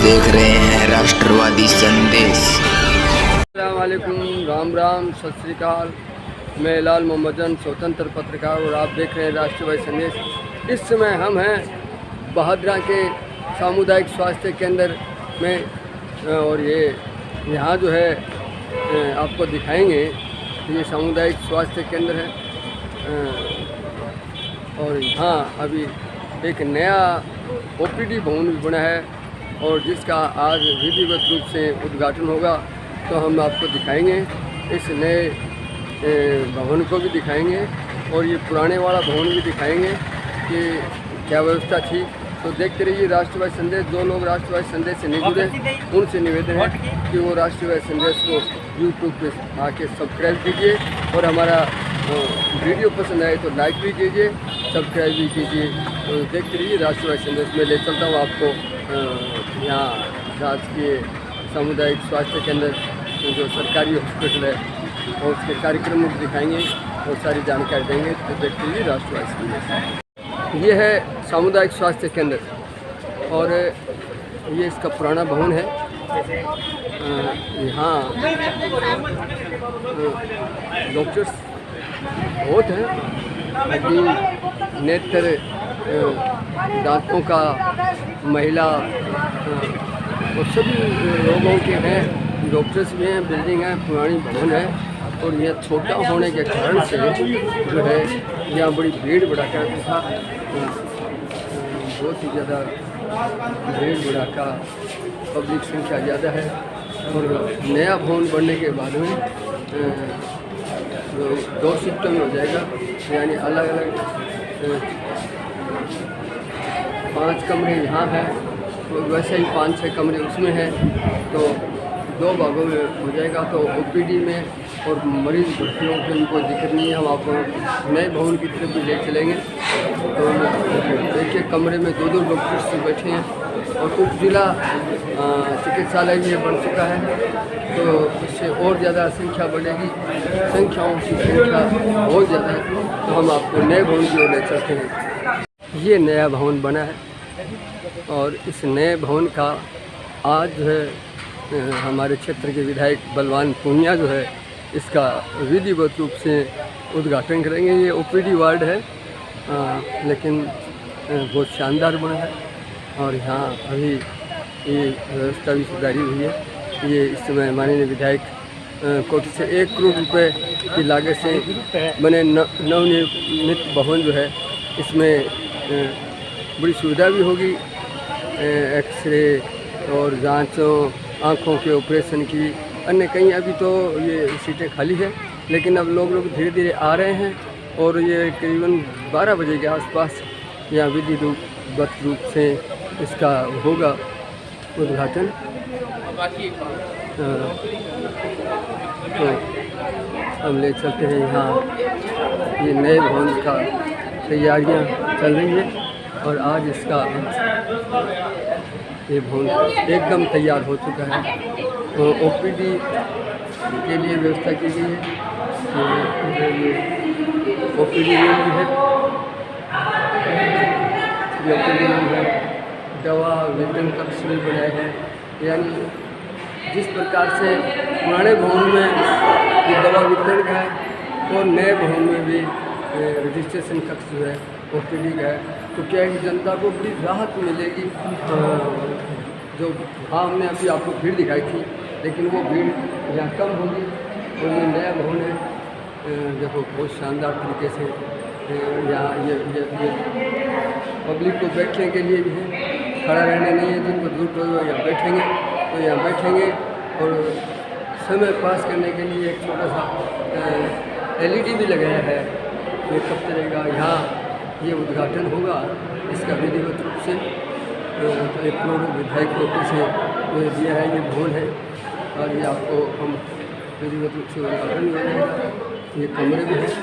देख रहे हैं राष्ट्रवादी संदेश। अस्सलाम वालेकुम, राम राम, सत श्री अकाल। मैं लाल मोहम्मदन, स्वतंत्र पत्रकार, और आप देख रहे हैं राष्ट्रवादी संदेश। इस समय हम हैं बहादुरा के सामुदायिक स्वास्थ्य केंद्र में, और ये यहाँ जो है आपको दिखाएंगे। ये सामुदायिक स्वास्थ्य केंद्र है और यहाँ अभी एक नया ओपीडी भवन भी बना है और जिसका आज विधिवत रूप से उद्घाटन होगा। तो हम आपको दिखाएंगे, इस नए भवन को भी दिखाएंगे और ये पुराने वाला भवन भी दिखाएंगे कि क्या व्यवस्था थी। तो देखते रहिए राष्ट्रवादी संदेश। जो लोग राष्ट्रवादी संदेश से नहीं जुड़े उनसे निवेदन है कि वो राष्ट्रवादी संदेश को यूट्यूब पे आके सब्सक्राइब कीजिए और हमारा वीडियो पसंद आए तो लाइक भी कीजिए, सब्सक्राइब भी कीजिए। तो देखते रहिए राष्ट्रवादी संदेश में ले चलता हूँ आपको यहाँ राजकीय सामुदायिक स्वास्थ्य केंद्र जो सरकारी हॉस्पिटल है और उसके कार्यक्रम भी दिखाएंगे और सारी जानकारी देंगे। तो देखते रहिए राष्ट्रवादी संदेश। ये है सामुदायिक स्वास्थ्य केंद्र और ये इसका पुराना भवन है। यहाँ डॉक्टर्स बहुत हैं, हड्डी, नेत्र, दांतों का, महिला और सभी रोगों के हैं डॉक्टर्स भी हैं। बिल्डिंग है, पुरानी भवन है और यह छोटा होने के कारण से जो है यहाँ बड़ी भीड़ भड़ाका था, बहुत ही ज़्यादा भीड़ भड़ाका, पब्लिक संख्या ज़्यादा है। और नया भवन बनने के बाद में दो शिफ्टों में हो जाएगा, यानी अलग अलग 5 कमरे यहाँ हैं, तो वैसे ही 5-6 कमरे उसमें हैं, तो 2 भागों में हो जाएगा। तो ओपीडी में और मरीज भर्तियों के भी कोई दिक्कत नहीं है। हम आपको नए भवन की तरफ भी ले चलेंगे। तो एक कमरे में 2-2 डॉक्टर्स बैठे हैं और उप जिला चिकित्सालय भी बन चुका है, तो इससे और ज़्यादा संख्या बढ़ेगी। संख्याओं की संख्या बहुत ज़्यादा है, तो हम आपको नए भवन की ओर ले चलते हैं। ये नया भवन बना है और इस नए भवन का आज जो है हमारे क्षेत्र के विधायक बलवान पूनिया जो है इसका विधिवत रूप से उद्घाटन करेंगे। ये ओपीडी वार्ड है लेकिन बहुत शानदार बना है और यहाँ अभी ये व्यवस्था भी सुधारी हुई है। ये इस समय माननीय विधायक कोटि से 1 करोड़ रुपए की लागत से बने नवनिर्मित भवन जो है, इसमें बड़ी सुविधा भी होगी, एक्सरे और जांचों, आँखों के ऑपरेशन की, अन्य कहीं। अभी तो ये सीटें खाली है लेकिन अब लोग धीरे धीरे आ रहे हैं और ये करीबन 12 बजे के आसपास यहाँ विधिवत रूप से इसका होगा उद्घाटन। तो हम ले चलते हैं यहाँ। ये नए भवन का तैयारियाँ चल रही है और आज इसका ये भवन एकदम तैयार हो चुका है। तो ओपीडी के लिए व्यवस्था की गई है। ओपीडी रूम भी है, ये ओपीडी रूम है। दवा वितरण कक्ष भी बनाए हैं, यानी जिस प्रकार से पुराने भवन में ये दवा वितरण का है और नए भवन में भी रजिस्ट्रेशन कक्ष जो है ओपीडी का है, तो क्या है जनता को बड़ी राहत मिलेगी। जो हमने अभी आपको भीड़ दिखाई थी लेकिन वो भीड़ यहाँ कम होगी और ये नया भवन है। देखो बहुत शानदार तरीके से यहाँ ये पब्लिक को बैठने के लिए भी है, खड़ा रहने नहीं है। जिनको दूर हो यहाँ बैठेंगे तो यहाँ बैठेंगे और समय पास करने के लिए एक छोटा सा LED भी लगाया है। ये कब चलेगा, यहाँ ये उद्घाटन होगा इसका विधिवत रूप से। तो 1 करोड़ विधायक कोटि से दिया है ये भवन है और ये आपको हम विधिवत रूप से उद्घाटन हुआ है। ये कमरे भी हैं,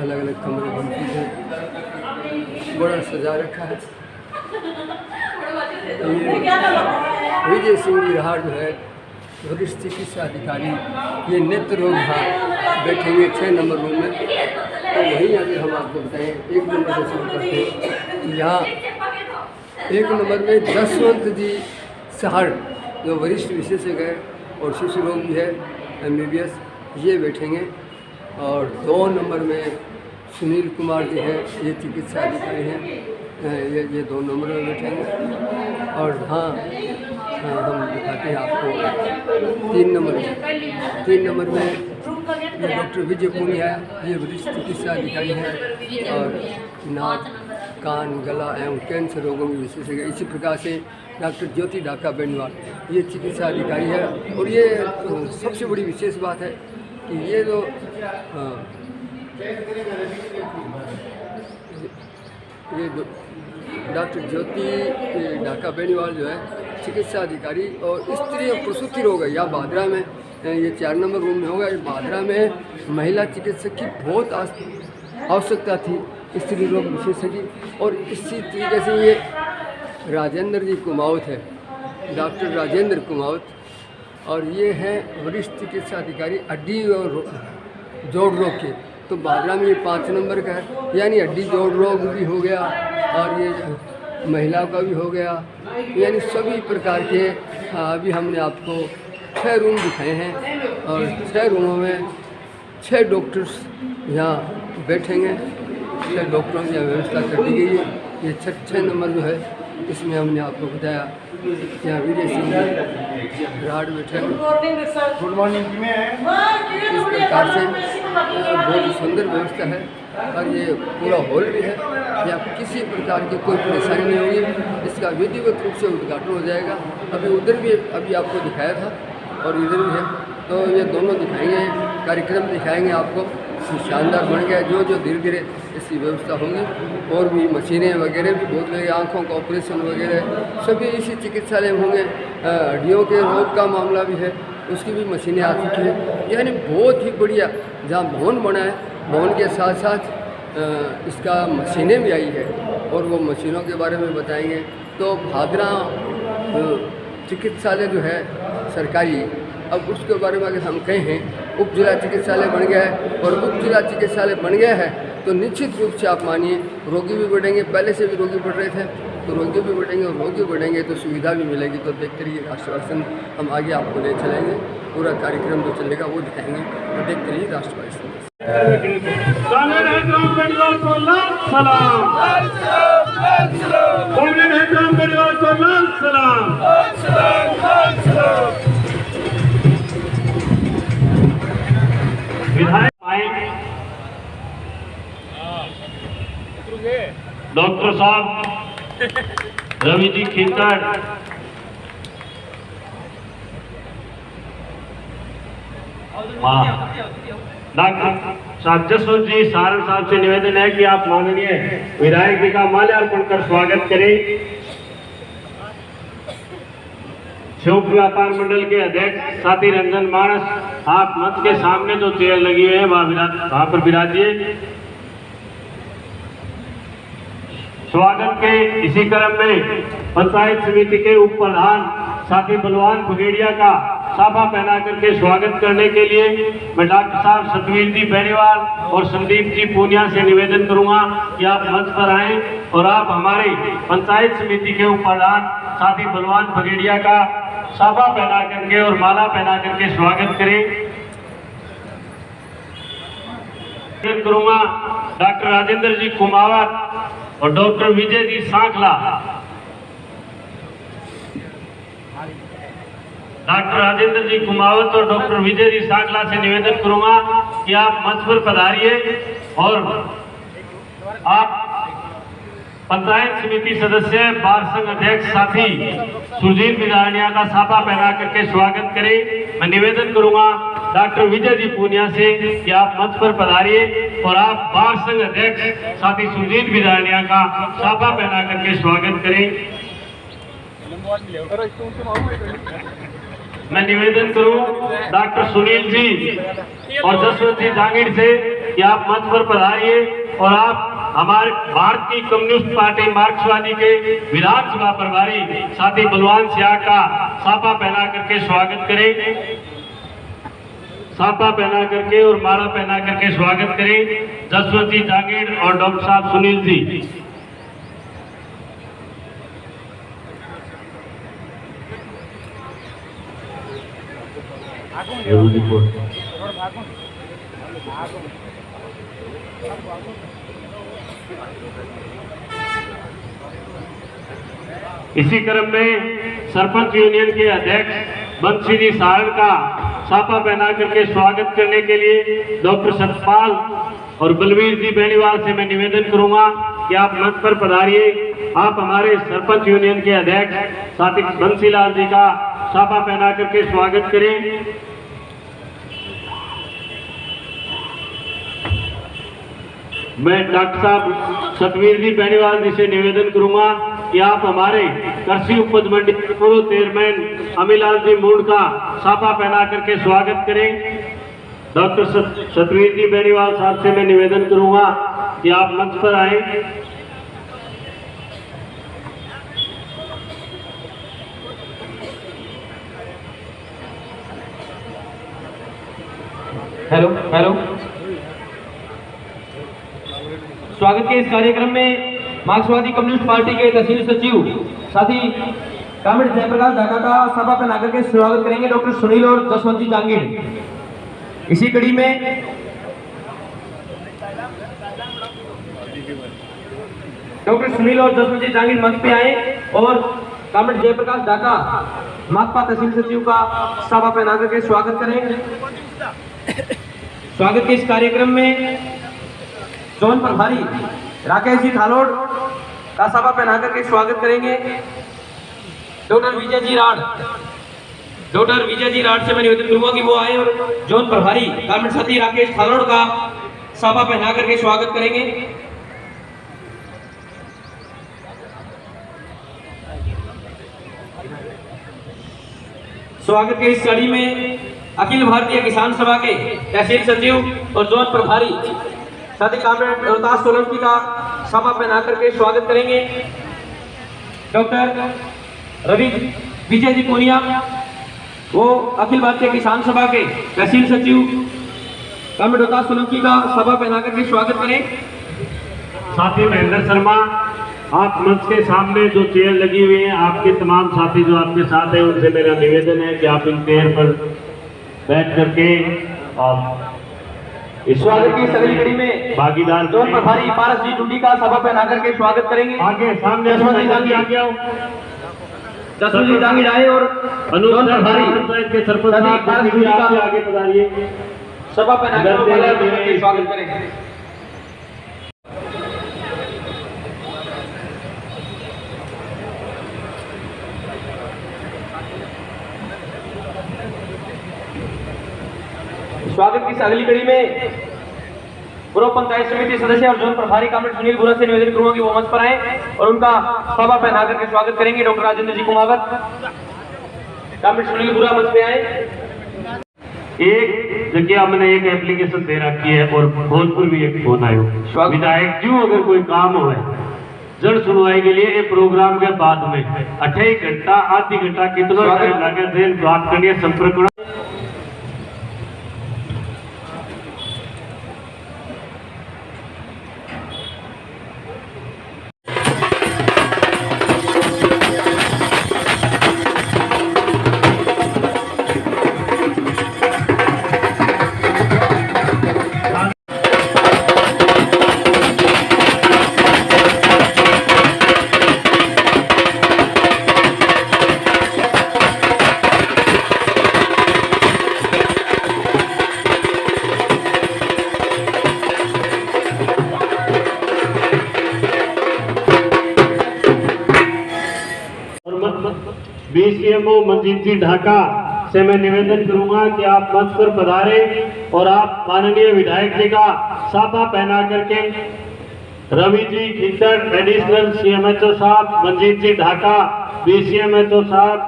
अलग अलग कमरे बन चुके हैं, बड़ा सजा रखा है। विजय सिंह बिहार जो है वरिष्ठ चिकित्सा अधिकारी, ये नेत्र रोग विभाग बैठेंगे 6 नंबर रूम में। तो वहीं अभी हम आपको बताएं 1 नंबर से शुरू करते हैं। यहाँ 1 नंबर में जसवंत जी सहर जो वरिष्ठ विशेषज्ञ है और शिशु रोग भी है MBBS, ये बैठेंगे। और 2 नंबर में सुनील कुमार जी हैं, ये चिकित्सा अधिकारी हैं, ये 2 नंबर में बैठेंगे। और हाँ, हम दिखाते हैं आपको 3 नंबर में ये डॉक्टर विजय पूनिया, ये वरिष्ठ चिकित्सा अधिकारी हैं और नाक कान गला एवं कैंसर रोगों के विशेषज्ञ। इसी प्रकार से डॉक्टर ज्योति ढाका बेनीवाल, ये चिकित्सा अधिकारी है। और ये सबसे बड़ी विशेष बात है कि ये जो ये डॉक्टर ज्योति ढाका बेनीवाल जो है चिकित्सा अधिकारी और स्त्री और प्रसूति रोग है, या भादरा में ये 4 नंबर रूम में होगा। भादरा में महिला चिकित्सक की बहुत आवश्यकता थी, स्त्री रोग विशेषज्ञ। और इसी तरीके से ये राजेंद्र जी कुमावत है, डॉक्टर राजेंद्र कुमावत, और ये हैं वरिष्ठ चिकित्सा अधिकारी हड्डी और जोड़ रोग के। तो भादरा में ये 5 नंबर का है, यानी हड्डी जोड़ रोग भी हो गया और ये महिलाओं का भी हो गया, यानी सभी प्रकार के। अभी हमने आपको 6 रूम दिखाए हैं और 6 रूमों में 6 डॉक्टर्स यहाँ बैठेंगे। 6 डॉक्टरों की व्यवस्था कर दी गई है। ये 6 नंबर जो है इसमें हमने आपको बताया यहाँ विजय सिंह राड बैठे। Good morning. इस प्रकार से बहुत ही सुंदर व्यवस्था है और ये पूरा हॉल भी है, या किसी प्रकार की कोई परेशानी नहीं होगी। इसका विधिवत रूप से उद्घाटन हो जाएगा। अभी उधर भी अभी आपको दिखाया था और इधर भी है, तो ये दोनों दिखाएंगे, कार्यक्रम दिखाएंगे आपको। शानदार बन गया। जो धीरे धीरे इसकी व्यवस्था होगी। और भी मशीनें वगैरह भी बहुत लगे, आँखों का ऑपरेशन वगैरह सभी इसी चिकित्सालय में होंगे। हड्डियों के रोग का मामला भी है, उसकी भी मशीनें आ चुकी हैं। यानी बहुत ही बढ़िया जहाँ भवन बना है, भवन के साथ साथ इसका मशीनें भी आई है और वो मशीनों के बारे में बताएंगे। तो भादरा चिकित्सालय जो है सरकारी, अब उसके बारे में अगर हम कहें उप जिला चिकित्सालय बन गया है और उप जिला चिकित्सालय बन गया है तो निश्चित रूप से आप मानिए रोगी भी बढ़ेंगे। पहले से भी रोगी बढ़ रहे थे, तो रोगी भी बढ़ेंगे और रोगी बढ़ेंगे तो सुविधा भी मिलेगी। तो देखते रहिए राष्ट्रभाषण, हम आगे आपको ले चलेंगे, पूरा कार्यक्रम जो चलेगा वो दिखाएंगे। और देखते रहिए राष्ट्रभाषण। डॉक्टर साहब रवि जी खिंचड़, डॉक्टर साहब जसवंत जी सारण साहब से निवेदन है कि आप माननीय विधायक जी का माल्यार्पण कर स्वागत करें। शिव व्यापार मंडल के अध्यक्ष साथी रंजन मानस, आप मंच के सामने जो चेयर लगी हुई है वहां पर विराजिए। स्वागत के इसी क्रम में पंचायत समिति के उप प्रधान साथी बलवान बघेड़िया का साफा पहना करके स्वागत करने के लिए मैं डॉक्टर साहब सतवीर जी बेनीवाल और संदीप जी पूनिया से निवेदन करूंगा कि आप मंच पर आएं और आप हमारे पंचायत समिति के उप प्रधान साथी बलवान बघेड़िया का साफा पहना करके और माला पहना करके स्वागत करें। करूंगा डॉक्टर राजेंद्र जी कुमावत और डॉक्टर विजय जी सांखला। डॉक्टर राजेंद्र जी कुमावत और डॉक्टर विजय जी सांखला से निवेदन करूंगा कि आप मंच पर पधारिए और आप पंचायत समिति सदस्य बार संघ अध्यक्ष साथी सुरजीत बिदारनिया का साफा पहना करके स्वागत करें। मैं निवेदन करूंगा डॉक्टर विजय जी पूनिया से कि आप मंच पर पधारिए और आप बार संघ अध्यक्ष साथी सुरजीत बिदारनिया का साफा पहना करके स्वागत करें। मैं निवेदन करूं डॉक्टर सुनील जी और जसवंत जी जांगीर से कि आप मंच पर पधारिए और आप हमारे भारत की कम्युनिस्ट पार्टी मार्क्सवादी के विधानसभा प्रभारी साथी बलवान सियाह का साफा पहना करके स्वागत करें। साफा पहना करके और माला पहना करके स्वागत करें जसवंत जी जांगीर और डॉक्टर साहब सुनील जी। इसी क्रम में सरपंच यूनियन के अध्यक्ष बंसी जी सारण का साफा पहना करके स्वागत करने के लिए डॉक्टर सतपाल और बलवीर जी बेनीवाल से मैं निवेदन करूंगा कि आप मंच पर पधारिए। आप हमारे सरपंच यूनियन के अध्यक्ष साथी बंसीलाल जी का साफा पहना करके स्वागत करें। मैं डॉक्टर साहब सतवीर जी बेनीवाल जी से निवेदन करूंगा कि आप हमारे कृषि उपज मंडी पूर्व चेयरमैन अमीलाल जी मूड का साफा पहना करके स्वागत करें। डॉक्टर सतवीर जी बेनीवाल साहब से मैं निवेदन करूंगा कि आप मंच पर आए। हेलो हेलो, स्वागत के इस कार्यक्रम में मार्क्सवादी कम्युनिस्ट पार्टी के तहसील सचिव साथी कामेड जयप्रकाश ढाका का सभा पर आकर के स्वागत करेंगे डॉक्टर सुनील और जसवंत जी जांगीर। इसी कड़ी में डॉक्टर सुनील और जसवंत जी जांगीर मंच पे आए और कामेड जयप्रकाश ढाका माकपा तहसील सचिव का सभा पर आकर के स्वागत करेंगे। स्वागत के इस कार्यक्रम में जौन प्रभारी राकेश जी थालोड़ का सभा पहना करके स्वागत करेंगे। डॉक्टर विजय जी राठ से मैं निवेदन करूंगा कि वो आए और जौन प्रभारी गारमेंट साथी राकेश थालोड़ का सभा पहना करके स्वागत करेंगे। स्वागत के इस कड़ी में अखिल भारतीय किसान सभा के तहसील सचिव और जोन प्रभारी साथी कामरेड रोहतास सोलंकी का सभा पहना करके स्वागत करेंगे। डॉक्टर रवि विजय जी पुनिया वो अखिल भारतीय किसान सभा के तहसील सचिव कामरेड रोहतास सोलंकी का सभा पहना करके स्वागत करें। साथी महेंद्र शर्मा, आप मंच के सामने जो चेयर लगी हुई है, आपके तमाम साथी जो आपके साथ हैं उनसे मेरा निवेदन है कि आप इन चेयर पर बैठ करके और इस स्वागत की सभी कड़ी में भागीदार जोन प्रभारी पारस जी टुंडी का सभा पहना करके स्वागत करेंगे। आगे सामने जसवंत जी जांगीर आए और जोन प्रभारी के सरपंच पारस टुंडी का आगे पधारिए, सभा पहना करके स्वागत करेंगे। स्वागत की अगली कड़ी में पूर्व पंचायत समिति सदस्य और जोन प्रभारी कामरेड सुनील बुरा से निवेदन करूंगा कि वो मंच पर आए और उनका सभा पहना करके स्वागत करेंगे। डॉक्टर राजेंद्र जी कुमावत, कामरेड सुनील बुरा मंच पे आए। एक जगह हमने एक एप्लीकेशन दे रखी है और भोजपुर भी एक फोन आयो विधायक जी, अगर कोई काम हो जन सुनवाई के लिए एक प्रोग्राम के बाद में 28 घंटा आधी घंटा कितना टाइम लगे बात करनी है संपर्क। बीसीएमओ मंजीत जी ढाका से मैं निवेदन करूंगा कि आप मंच पर पधारे और आप माननीय विधायक जी का साफा पहना करके रवि जी खिंडर एडिशनल सीएमएचओ साहब, मंजीत जी ढाका बीसीएमएचओ साहब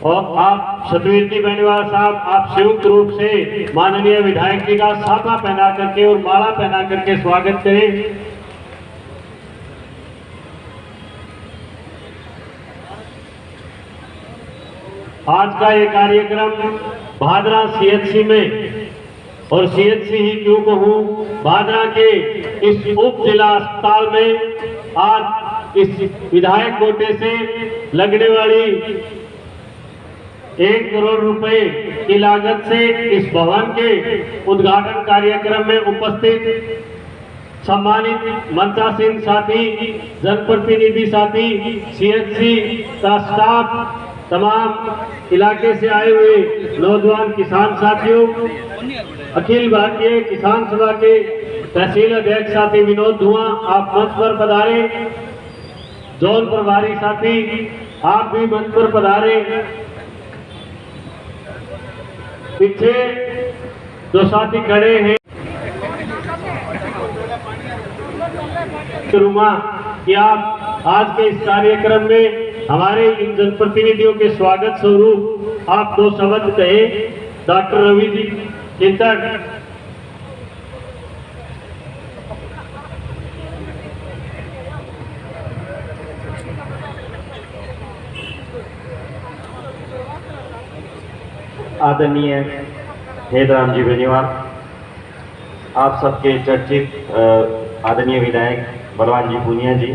और आप सतवीर जी बेनीवाल साहब, आप संयुक्त रूप से माननीय विधायक जी का साफा पहना करके और माला पहना करके स्वागत करें। आज का ये कार्यक्रम भादरा सीएचसी में, और सीएचसी ही क्यों कहूं, भादरा के इस उप जिला अस्पताल में आज इस विधायक कोटे से लगने वाली 1 करोड़ रुपए की लागत से इस भवन के उद्घाटन कार्यक्रम में उपस्थित सम्मानित मंचासीन साथी, जनप्रतिनिधि साथी, CHC का स्टाफ, तमाम इलाके से आए हुए नौजवान किसान साथियों, अखिल भारतीय किसान सभा के तहसील अध्यक्ष साथी विनोद धुआं, आप मंच पर पधारे। जोन प्रभारी साथी, आप भी मंच पर पधारे। पीछे जो साथी खड़े हैं कि आप आज के इस कार्यक्रम में हमारे इन जनप्रतिनिधियों के स्वागत स्वरूप आप 2 शब्द कहे। डॉक्टर रवि जी चिंतक। आदरणीय हेदराम जी बेनीवाल, आप सबके चर्चित आदरणीय विधायक बलवान जी पूनिया जी,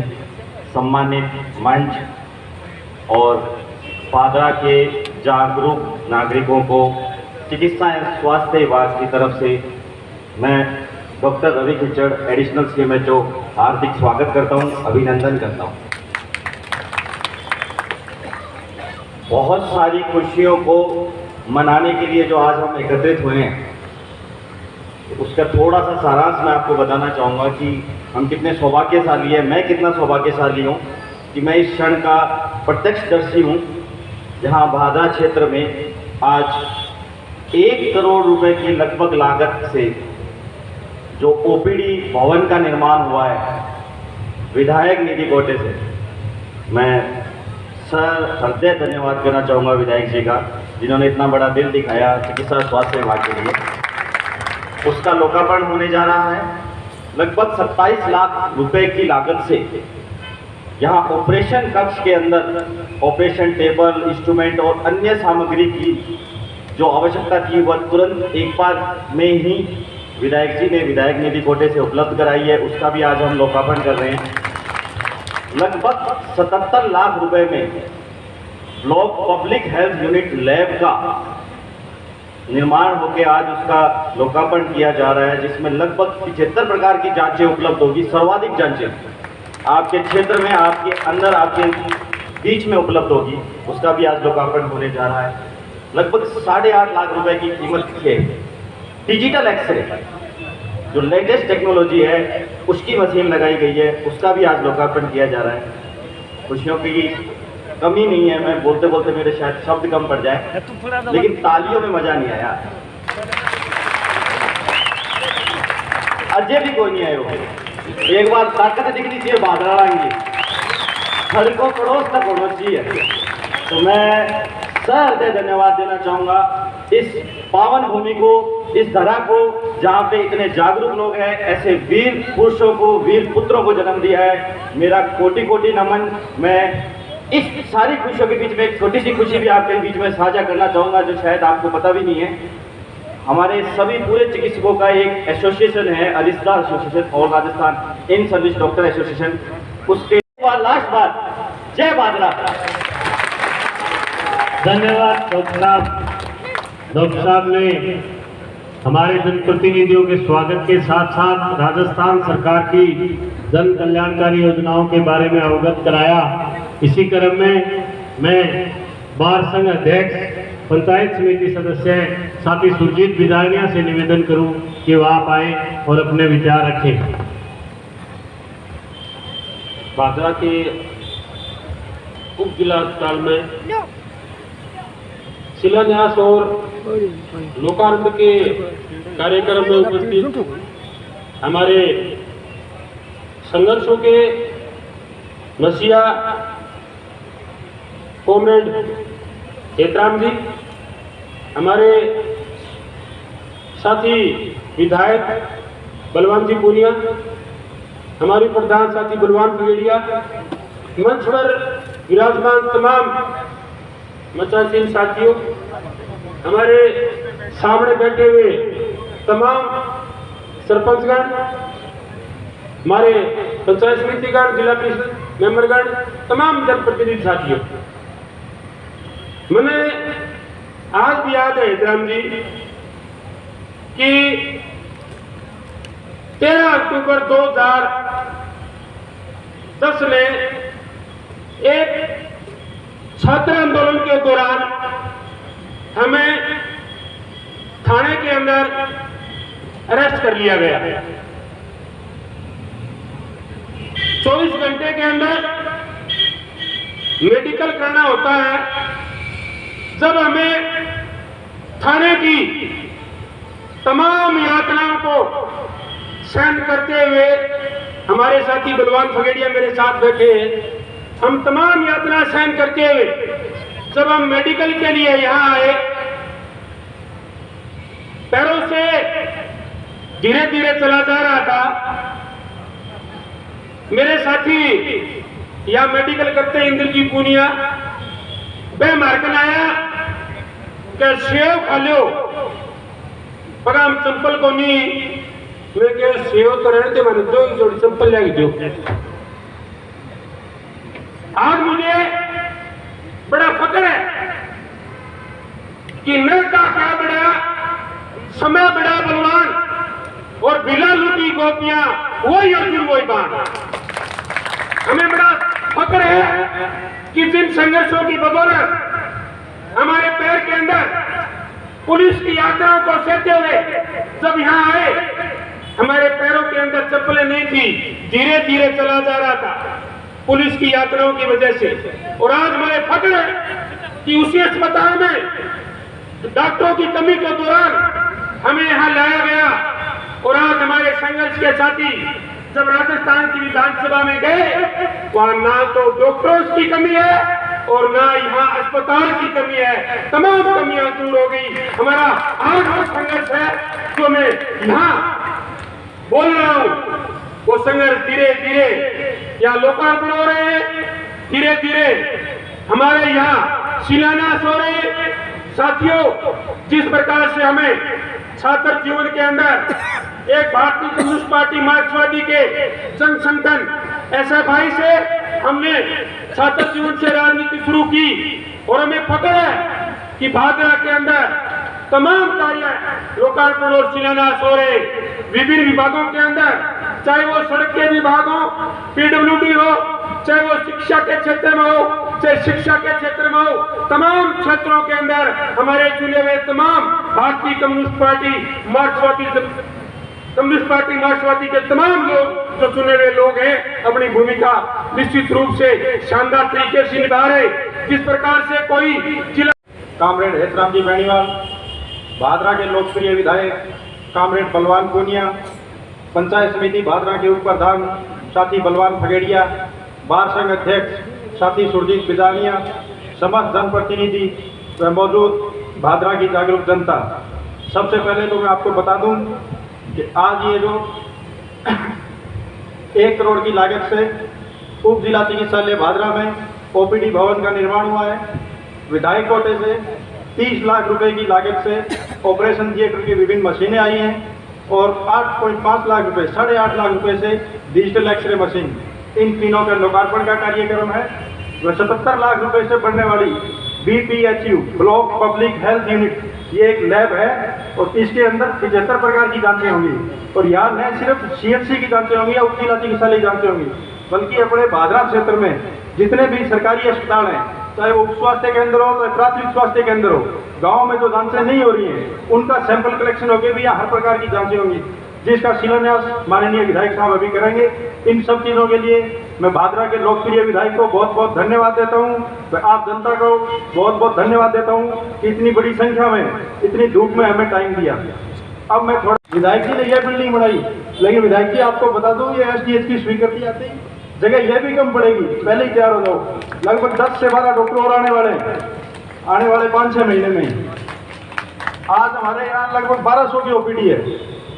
सम्मानित मंच और पादरा के जागरूक नागरिकों को चिकित्सा एवं स्वास्थ्य विभाग की तरफ से मैं doctor Ravi Khichar additional CMHO हार्दिक स्वागत करता हूं, अभिनंदन करता हूं। बहुत सारी खुशियों को मनाने के लिए जो आज हम एकत्रित हुए हैं, उसका थोड़ा सा सारांश मैं आपको बताना चाहूँगा कि हम कितने सौभाग्यशाली हैं, मैं कितना सौभाग्यशाली हूँ कि मैं इस क्षण का प्रत्यक्षदर्शी हूँ जहाँ भादरा क्षेत्र में आज 1 करोड़ रुपए की लगभग लागत से जो OPD भवन का निर्माण हुआ है विधायक निधि कोटे से, मैं सर हृदय धन्यवाद करना चाहूँगा विधायक जी का, जिन्होंने इतना बड़ा दिल दिखाया चिकित्सा स्वास्थ्य विभाग के लिए। उसका लोकार्पण होने जा रहा है लगभग 27 लाख रुपए की लागत से। यहाँ ऑपरेशन कक्ष के अंदर ऑपरेशन टेबल, इंस्ट्रूमेंट और अन्य सामग्री की जो आवश्यकता थी वह तुरंत एक बार में ही विधायक जी ने विधायक निधि कोटे से उपलब्ध कराई है। उसका भी आज हम लोकार्पण कर रहे हैं। लगभग 77 लाख रुपए में block public health unit lab का निर्माण होकर आज उसका लोकार्पण किया जा रहा है, जिसमें लगभग 75 प्रकार की जांचें उपलब्ध होगी। सर्वाधिक जांचें आपके क्षेत्र में, आपके अंदर, आपके बीच में उपलब्ध होगी। उसका भी आज लोकार्पण होने जा रहा है। लगभग 8.5 लाख रुपए की कीमत के डिजिटल एक्सरे जो लेटेस्ट टेक्नोलॉजी है उसकी मशीन लगाई गई है, उसका भी आज लोकार्पण किया जा रहा है। खुशियों की कमी नहीं है, मैं बोलते बोलते मेरे शायद शब्द कम पड़ जाए, लेकिन तालियों में मजा नहीं आया। अजय भी कोई नहीं आए हो, एक बार ताकत दिखनी चाहिए भादरा की, हड़को पड़ोस तक होना चाहिए। तो मैं सहृदय धन्यवाद देना चाहूँगा इस पावन भूमि को, इस धरा को, जहाँ पे इतने जागरूक लोग हैं, ऐसे वीर पुरुषों को, वीर पुत्रों को जन्म दिया है। मेरा कोटि कोटि नमन। मैं इस सारी खुशियों के बीच में एक छोटी सी खुशी भी आपके बीच में साझा करना चाहूँगा, जो शायद आपको पता भी नहीं है। हमारे सभी पूरे चिकित्सकों का एक एसोसिएशन है, अरिस्ता एसोसिएशन और Rajasthan in service doctor association. उसके लास्ट बात, जय भादरा। धन्यवाद डॉक्टर साहब। डॉक्टर साहब ने हमारे जनप्रतिनिधियों के स्वागत के साथ साथ राजस्थान सरकार की जन कल्याणकारी योजनाओं के बारे में अवगत कराया। इसी क्रम में मैं बार संघ अध्यक्ष, पंचायत समिति सदस्य साथी सुरजीत बिदानिया से निवेदन करूं कि वह आप आए और अपने विचार रखें। भादरा के उप जिला अस्पताल में शिलान्यास और लोकार्पण के कार्यक्रम में उपस्थित हमारे संघर्षों के नसिया कॉमरेड हेतराम जी, हमारे साथी विधायक बलवान जी पूनिया, हमारे प्रधान साथी बलवान फगेड़िया, मंच पर विराजमान तमाम मचासीन साथियों, हमारे सामने बैठे हुए तमाम सरपंचगण, हमारे पंचायत समितिगण, जिला परिषद मेंबरगण, तमाम जनप्रतिनिधि साथियों, मैंने आज भी याद है हितराम जी कि 13 अक्टूबर 2010 में एक छात्र आंदोलन के दौरान हमें थाने के अंदर अरेस्ट कर लिया गया। 24 घंटे के अंदर मेडिकल करना होता है। जब हमें थाने की तमाम यातनाओं को सहन करते हुए, हमारे साथी बलवान फगेड़िया मेरे साथ बैठे हैं, हम तमाम यातना सहन करते हुए जब हम मेडिकल के लिए यहाँ आए, पैरों से धीरे धीरे चला जा रहा था। मेरे साथी या मेडिकल करते इंद्रजीत पूनिया वह मारकर आया कि सेव खा लो, पर हम चंपल को नहीं, मैं क्या सेव तो रहते मैंने दो जोड़ी चंपल ले दो। आज मुझे बड़ा फक्र है कि नर का क्या बड़ा समय, बड़ा बलवान और बिला लुटी गोपियां वही अर्जुन वही बाण। हमें बड़ा फक्र है कि जिन संघर्षों की बदौलत हमारे पैर के अंदर पुलिस की यात्राओं को सहते हुए जब यहाँ आए, हमारे पैरों के अंदर चप्पलें नहीं थी, धीरे धीरे चला जा रहा था पुलिस की यात्राओं की वजह से। और आज हमें फक्र है कि उसी अस्पताल में डॉक्टरों की कमी के दौरान हमें यहाँ लाया गया। और आज हमारे संघर्ष के साथी जब राजस्थान की विधानसभा में गए, वहां ना तो डॉक्टर्स की कमी है और ना यहाँ अस्पताल की कमी है, तमाम कमियां दूर हो गई। हमारा आज वो संघर्ष है जो मैं यहाँ बोल रहा हूँ, वो संघर्ष धीरे धीरे यहाँ लोकार्पण हो रहे हैं, धीरे धीरे हमारे यहाँ शिलान्यास हो रहे हैं। साथियों, जिस प्रकार से हमें छात्र जीवन के अंदर एक भारतीय कम्युनिस्ट पार्टी मार्क्सवादी के संघ संगठन SFI से हमने छात्र जीवन से राजनीति शुरू की, और हमें फक्र है कि भादरा के अंदर तमाम कार्य लोकार्पण और शिलान्यास हो रहे विभिन्न विभागों के अंदर, चाहे वो सड़क के विभाग हो, PWD हो, चाहे वो शिक्षा के क्षेत्र में हो, चाहे शिक्षा के क्षेत्र में हो, तमाम क्षेत्रों के अंदर हमारे चुने हुए तमाम भारतीय कम्युनिस्ट पार्टी मार्क्सवादी के तमाम लोग जो चुने हुए लोग हैं, अपनी भूमिका निश्चित रूप से शानदार तरीके से निभा रहे। जिस प्रकार से कोई जिला कामरेड हेतराम जी बेनीवाल, भादरा के लोकप्रिय विधायक कामरेड बलवान पूनिया, पंचायत समिति भादरा के उप प्रधान साथी बलवान फगेड़िया, बार संघ अध्यक्ष साथी सुरजीत बिजानिया, समस्त जनप्रतिनिधि व मौजूद भादरा की जागरूक जनता, सबसे पहले तो मैं आपको बता दूं कि आज ये जो 1 करोड़ की लागत से उप जिला चिकित्सालय भादरा में OPD भवन का निर्माण हुआ है। विधायक कोटे से 30 लाख रुपए की लागत से ऑपरेशन थिएटर की विभिन्न मशीनें आई हैं और 8.5 लाख रुपए, 8.5 लाख रुपए से डिजिटल एक्सरे मशीन, इन तीनों का लोकार्पण का कार्यक्रम है। वह 77 लाख रुपए से बढ़ने वाली BPHU block public health unit, ये एक लैब है और इसके अंदर 75 प्रकार की जांचें होंगी। और यहाँ न सिर्फ CHC की जांचें होंगी या उप जिला चिकित्सालय जांचें होंगी, बल्कि अपने भादरा क्षेत्र में जितने भी सरकारी अस्पताल हैं, चाहे वो उप स्वास्थ्य केंद्र हो, चाहे प्राथमिक स्वास्थ्य केंद्र हो, गाँव में जो जांचें नहीं हो रही हैं उनका सैंपल कलेक्शन होकर भी यहाँ हर प्रकार की जांचें होंगी, जिसका शिलान्यास माननीय विधायक साहब अभी करेंगे। इन सब चीज़ों के लिए मैं भादरा के लोकप्रिय विधायक को बहुत बहुत धन्यवाद देता हूँ। मैं आप जनता को बहुत बहुत धन्यवाद देता हूँ कि इतनी बड़ी संख्या में, इतनी धूप में हमें टाइम दिया। अब मैं थोड़ा, विधायक जी ने यह बिल्डिंग बनाई, लेकिन विधायक जी आपको बता दूँ ये SDH की स्वीकृति आती जगह यह भी कम पड़ेगी, पहले ही तैयार हो जाओ। लगभग 10 से 12 डॉक्टर और आने वाले 5-6 महीने में। आज हमारे यहाँ लगभग 1200 की OPD है,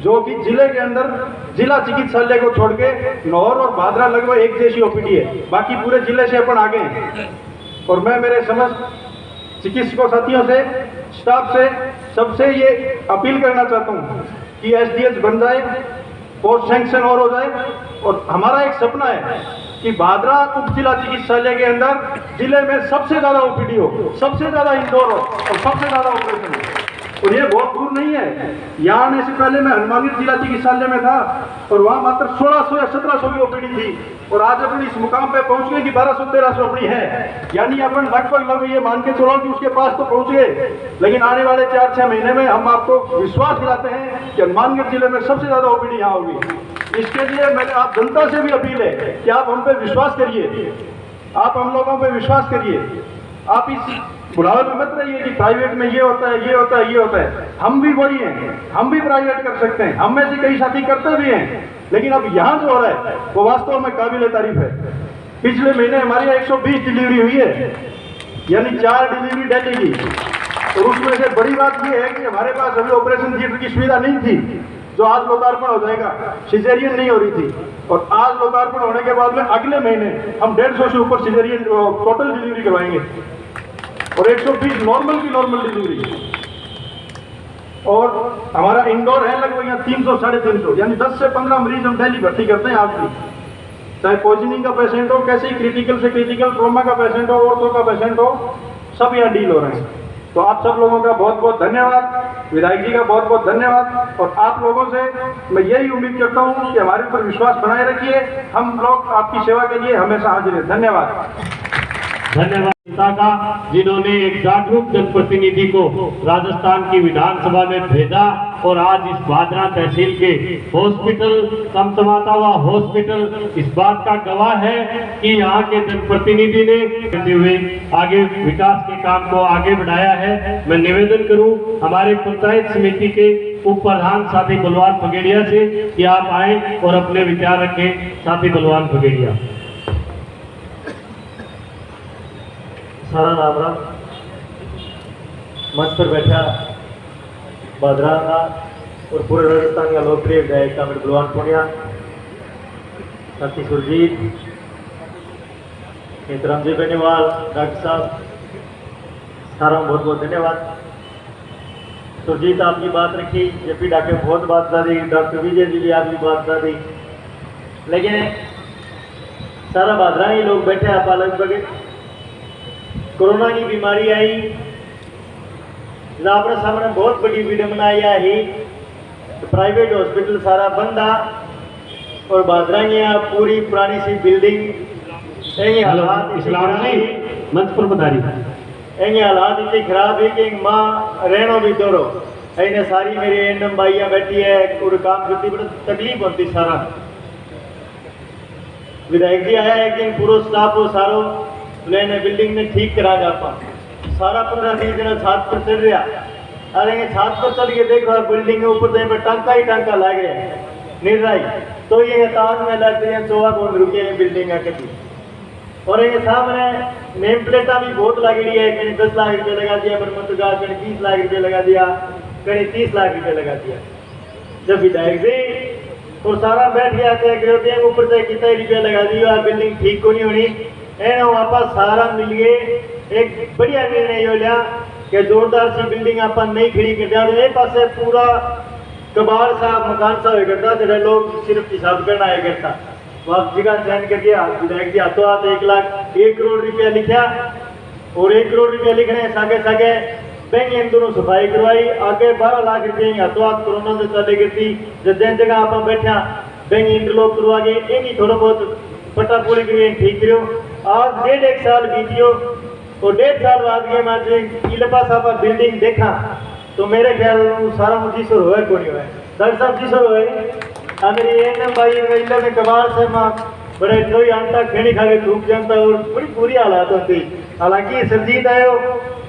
जो कि जिले के अंदर जिला चिकित्सालय को छोड़ के नौर और भादरा लगभग एक जैसी OPD है, बाकी पूरे जिले से अपन आगे हैं। और मैं मेरे समस्त चिकित्सकों साथियों से, स्टाफ से, सबसे ये अपील करना चाहता हूँ कि SDH बन जाए, पोस्ट सैंक्शन और हो जाए। और हमारा एक सपना है कि भादरा उप जिला चिकित्सालय के अंदर जिले में सबसे ज्यादा ओपीडी हो, सबसे ज्यादा इंडोर हो और सबसे ज्यादा ऑपरेशन हो। और ये बहुत दूर नहीं है, यहाँ आने से पहले मैं हनुमानगढ़ जिला चिकित्सालय में था और वहाँ मात्र 1600 या 1700 की ओपीडी थी और आज अपनी इस मुकाम पे पहुंच गए कि 1200-1300 अपनी है। यानी अपन लगभग ये मान के चलो कि उसके पास तो पहुंच गए। लेकिन आने वाले 4-6 महीने में हम आपको विश्वास दिलाते हैं कि हनुमानगढ़ जिले में सबसे ज्यादा ओपीडी यहाँ होगी। इसके लिए मैंने आप जनता से भी अपील है कि आप हम पे विश्वास करिए, आप हम लोगों पे विश्वास करिए। आप इस बुढ़ावे में मत रहिए कि प्राइवेट में ये होता है, ये होता है, ये होता है। हम भी वही हैं, हम भी प्राइवेट कर सकते हैं, हम में से कई साथी करते भी हैं। लेकिन अब यहाँ जो हो रहा है वो वास्तव में काबिल तारीफ है। पिछले महीने हमारे यहाँ 120 डिलीवरी हुई है, यानी 4 डिलीवरी डेली की। और उसमें से बड़ी बात ये है कि हमारे पास अभी ऑपरेशन थिएटर की सुविधा नहीं थी, जो आज लोकार्पण हो जाएगा। सिजेरियन नहीं हो रही थी और आज लोकार्पण होने के बाद में अगले महीने हम 150 से ऊपर सिजेरियन टोटल डिलीवरी करवाएंगे और 120 नॉर्मल की नॉर्मल डिलीवरी। और हमारा इंडोर है लगभग यहाँ 300-350, यानी 10 से 15 मरीज हम डेली भर्ती करते हैं आज भी। चाहे पॉइजनिंग का पेशेंट हो, कैसे ही क्रिटिकल से क्रिटिकल, ट्रोमा का पेशेंट हो, ऑर्थो का पेशेंट हो, सब यहाँ डील हो रहे हैं। तो आप सब लोगों का बहुत बहुत धन्यवाद, विधायक जी का बहुत बहुत धन्यवाद। और आप लोगों से मैं यही उम्मीद करता हूँ कि हमारे ऊपर विश्वास बनाए रखिए, हम लोग आपकी सेवा के लिए हमेशा हाजिर हैं। धन्यवाद। धन्यवाद जनता का, जिन्होंने एक जागरूक जनप्रतिनिधि को राजस्थान की विधानसभा में भेजा और आज इस भादरा तहसील के हॉस्पिटल, कमतमाता हुआ हॉस्पिटल इस बात का गवाह है कि यहाँ के जनप्रतिनिधि ने करते हुए आगे विकास के काम को आगे बढ़ाया है। मैं निवेदन करूं हमारे पंचायत समिति के उप प्रधान साथी बलवान फगेड़िया से कि आप आए और अपने विचार रखें। साथी बलवान फगेड़िया। सारा राम राम। मंच पर बैठा भादरा का और पूरे राजस्थान का लोकप्रिय विधायक कामिल बलवान पुनिया, साथी सुरजीत, एहतराम जी बेनीवाल, डॉक्टर साहब, सारा बहुत बहुत धन्यवाद। सुरजीत आपकी बात रखी, जेपी डॉक्टर बहुत बात कर दी, डॉक्टर विजय जी भी आपकी बात कर दी, लेकिन सारा भादरा ही लोग बैठे आप लगभग कोरोना की बीमारी आई, अपने सामने बहुत बड़ी विडंबना आई। तो प्राइवेट हॉस्पिटल सारा बंद आ और भादरा पूरी पुरानी सी बिल्डिंग हालात इतनी खराब है कि माँ रहना भी दौड़ो ऐने सारी मेरी एंडम बाइया बैठी है और काम करती, बड़ी तकलीफ होती। सारा विधायक जी आया एक दिन, पूरा स्टाफ हो सारो लेने बिल्डिंग ने ठीक करा जापा सारा 15-20 दिन छत पर चढ़ रहा। अरे छत पर चढ़ के देखो बिल्डिंग के ऊपर तो टांका ही टांका लग रहा है निर्राई। तो ये ताज में लग रही है 14 रुपये में बिल्डिंग कटी और ये सामने नेम प्लेटा भी बहुत लग रही है। कहीं 10 लाख रुपये लगा दिया मरम्मत का, कहीं 20 लाख रुपये लगा दिया, कहीं 30 लाख रुपये लगा दिया। जब विधायक जी और सारा बैठ गया थे ऊपर से कितना रुपया लगा दिया, बिल्डिंग ठीक को नहीं होनी। वापस सारा मिल गए एक बढ़िया निर्णय हो लिया कि जोरदार सी बिल्डिंग आप नहीं खड़ी कर दिया। एक पास पूरा कबाड़ सा मकान सा हो करता, जो लोग सिर्फ हिसाब करना आया करता। वहाँ जगह चयन कर दिया विधायक जी, हाथों हाथ 1 करोड़ रुपया लिखा और 1 करोड़ रुपया लिखने सागे सागे बैंक इन दोनों सफाई करवाई। आगे 12 लाख रुपये हाथों हाथ कोरोना से चले करती। जिन जगह आप बैठा बैंक इंटरलॉक करवा गए, यही थोड़ा बहुत पट्टा पूरी करिए ठीक करो। आज 1.5 साल बीतियो और 1.5 साल बाद के मैं इलपा साहब बिल्डिंग देखा तो मेरे ख्याल सारा मुझी सर हुआ को नहीं हुआ। डॉक्टर साहब जी सर हुए मेरी एनएम भाई इला में कबाड़ से माँ बड़े कोई आंटा खेणी खा के थूक जाता और बड़ी बुरी हालात होती। हालांकि सरजीत आयो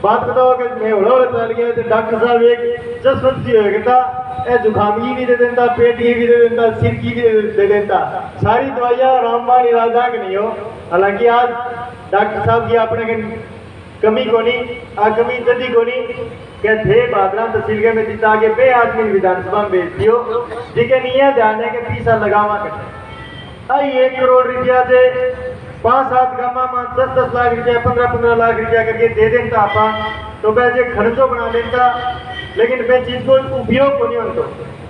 बात बताओ कि मैं हड़ोले चल गया तो डॉक्टर साहब एक जसवंत जी हो कहता ए जुकाम की भी दे देता, पेट की भी दे देता, सिर की भी दे देता, सारी दवाइयाँ रामबाण इलाजा की नहीं हो। हालांकि आज डॉक्टर साहब की अपने कमी को नहीं आ कमी जदी को नहीं कहते भादरा तहसील के में जिता के बे आदमी विधानसभा में भेज दियो जिके नहीं है ध्यान है कि पैसा लगावा करते आई 1 करोड़ रुपया से 5-7 गाँव में 10-10 लाख रुपया 15-15 लाख रुपया करके दे देता आपा तो वैसे खर्चो बना देता लेकिन वे चीज को उपयोग को नहीं होता।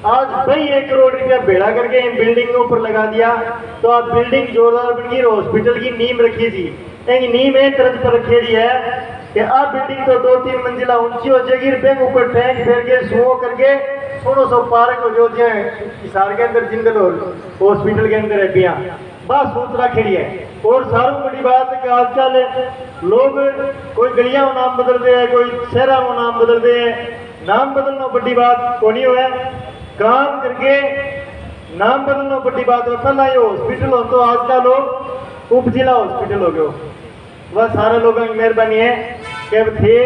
आज भाई 1 करोड़ रुपया भेड़ा करके इन बिल्डिंग के ऊपर लगा दिया, तो आप बिल्डिंग जोरदार बन गई, हॉस्पिटल की नींव रखी थी, एक नींव एक तरह पर रखी है कि आप बिल्डिंग तो 2-3 मंजिला ऊंची हो जाएगी, बैंक ऊपर टैंक फेर के सुओ करके 1600 पार्क हो जो हिसार के अंदर जिंदल हॉस्पिटल के अंदर है पिया बस सूत्रा खड़ी है। और सारों बड़ी बात है कि आजकल लोग कोई गलियां नाम बदलते हैं, कोई शहरों को नाम बदलते हैं, नाम बदलना बड़ी बात को नहीं हुआ, काम करके नाम बदलना बड़ी बात हो। पहला ये हॉस्पिटल हो तो आज का लोग उप जिला हॉस्पिटल हो गए, वह सारे लोगों की मेहरबानी है कि थे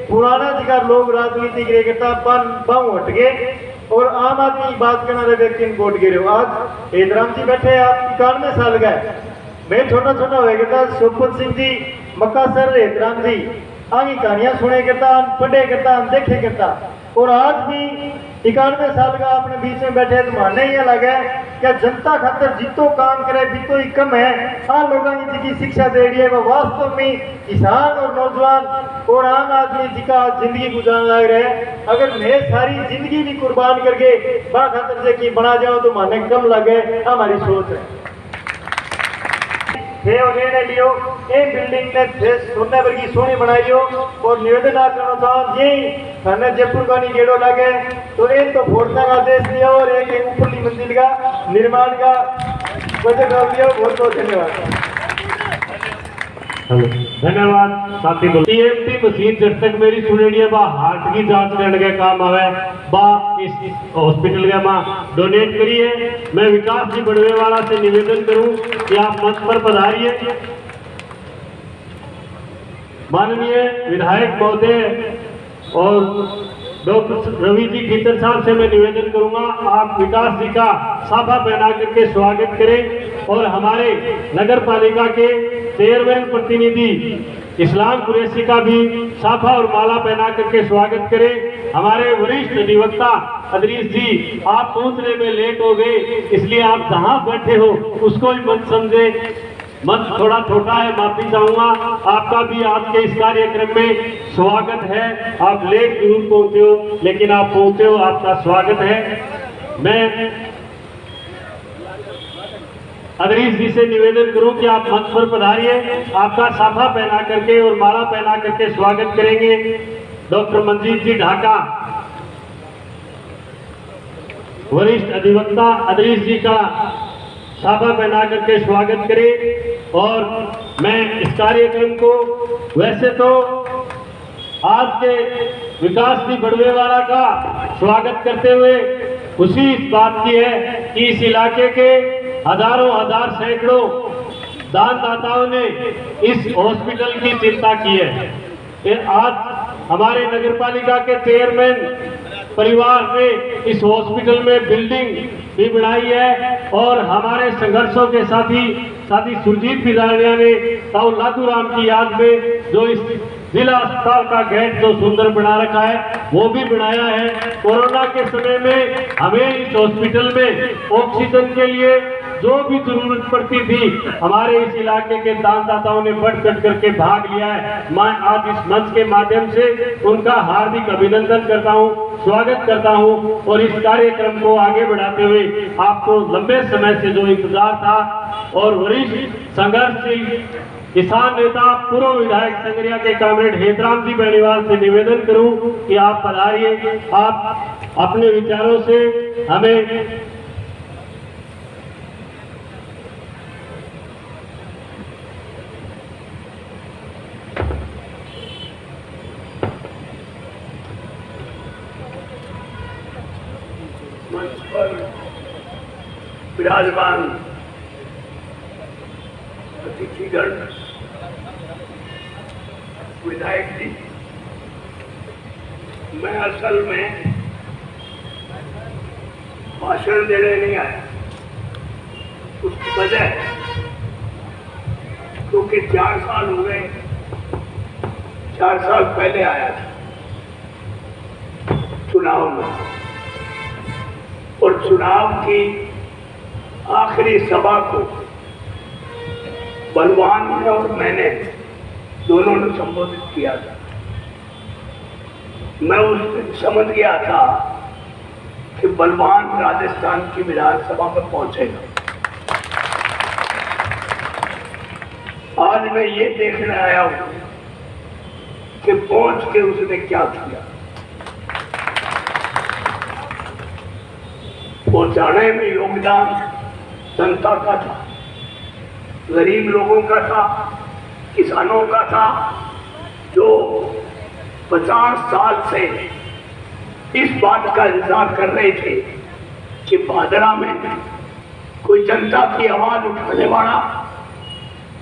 पुराना जगह लोग राजनीति के करता बाहू हट गए और आम आदमी की बात करना रहे व्यक्ति वोट गिरे। आज हेतराम जी बैठे आप 91 साल का है, मैं छोटा छोटा हो गया सुखपुर सिंह जी मक्का सर हेतराम जी आगे कहानियां सुने करता, पढ़े करता, देखे करता, और आज भी 91 साल का अपने बीच में बैठे तो मानने ही अलग है क्या जनता खातर जितो काम करे बितो ही कम है। हाँ लोगों की जिनकी शिक्षा दे रही है वह वास्तव में किसान और नौजवान और आम आदमी जी का जिंदगी गुजारने लग रहे हैं। अगर मैं सारी जिंदगी भी कुर्बान करके बा खातर से की बना जाओ तो माने कम लगे, हमारी सोच है। लियो इन बिल्डिंग ने सोने पर की सोनी बनाई हो और निवेदन करना चाहूँ यही थाने जयपुर का नहीं गेड़ो लगे तो एक तो फोड़ने का आदेश दिया और एक ऊपरली मंजिल का निर्माण का बजट दिया। बहुत बहुत धन्यवाद। धन्यवाद साथी बोल टीएमटी मशीन जब तक मेरी सुनेड़ी बा हार्ट की जांच करने के काम आवे बा इस हॉस्पिटल के मां डोनेट करिए। मैं विकास जी बड़वे वाला से निवेदन करूं कि आप मंच पर पधारिए। माननीय विधायक महोदय और डॉक्टर रवि जी खीतर साहब से मैं निवेदन करूंगा आप विकास जी का साफा पहना करके स्वागत करें और हमारे नगर पालिका के चेयरमैन प्रतिनिधि इस्लाम कुरैशी का भी साफा और माला पहना करके स्वागत करें। हमारे वरिष्ठ अधिवक्ता अदरीस जी आप पहुंचने में लेट हो गए इसलिए आप जहां बैठे हो उसको ही मत समझे, मंच थोड़ा छोटा है, माफी चाहूंगा। आपका भी आज के इस कार्यक्रम में स्वागत है। आप लेट जरूर पहुंचे हो लेकिन आप पहुंचे हो, आपका स्वागत है। मैं अदरीस जी से निवेदन करूं कि आप मंच पर पधारिए। आपका साफा पहना करके और माला पहना करके स्वागत करेंगे डॉक्टर मंजीत जी ढाका। वरिष्ठ अधिवक्ता अदरीस जी का साफा पहना करके स्वागत करें। और मैं इस कार्यक्रम को वैसे तो आज के विकास जी बड़वेवाला का स्वागत करते हुए खुशी इस बात की है कि इस इलाके के हजारों हजार सैकड़ों दानदाताओं ने इस हॉस्पिटल की चिंता की है। आज हमारे नगर पालिका के चेयरमैन परिवार ने इस हॉस्पिटल में बिल्डिंग भी बनाई है और हमारे संघर्षों के साथी सुरजीत पिजारिया ने ताऊ लादूराम की याद में जो इस जिला अस्पताल का गेट जो सुंदर बना रखा है वो भी बनाया है। कोरोना के समय में हमें इस हॉस्पिटल में ऑक्सीजन के लिए जो भी जरूरत पड़ती थी हमारे इस इलाके के दानदाताओं ने बढ़ चढ़ करके भाग लिया है। मैं आज इस मंच के माध्यम से उनका हार्दिक अभिनंदन करता हूं, स्वागत करता हूं और इस कार्यक्रम को आगे बढ़ाते हुए आपको लंबे समय से जो इंतजार था और वरिष्ठ संघर्षशील किसान नेता पूर्व विधायक संगरिया के कामरेड हेतराम जी बेनीवाल से निवेदन करूं कि आप पधारिए। आप अपने विचारों से हमें मंच पर विराजमान अतिथिगण, विधायक जी, मैं असल में भाषण देने नहीं आया। उसकी वजह है क्योंकि 4 साल हो गए, 4 साल पहले आया था चुनाव में और चुनाव की आखिरी सभा को बलवान ने और मैंने दोनों ने संबोधित किया था। मैं उस दिन समझ गया था कि बलवान राजस्थान की विधानसभा में पहुंचेगा। आज मैं ये देखने आया हूं कि पहुंच के उसने क्या किया। पहुंचाने में योगदान जनता का था, गरीब लोगों का था, किसानों का था, जो 50 साल से इस बात का इंतजार कर रहे थे कि भादरा में कोई जनता की आवाज उठाने वाला,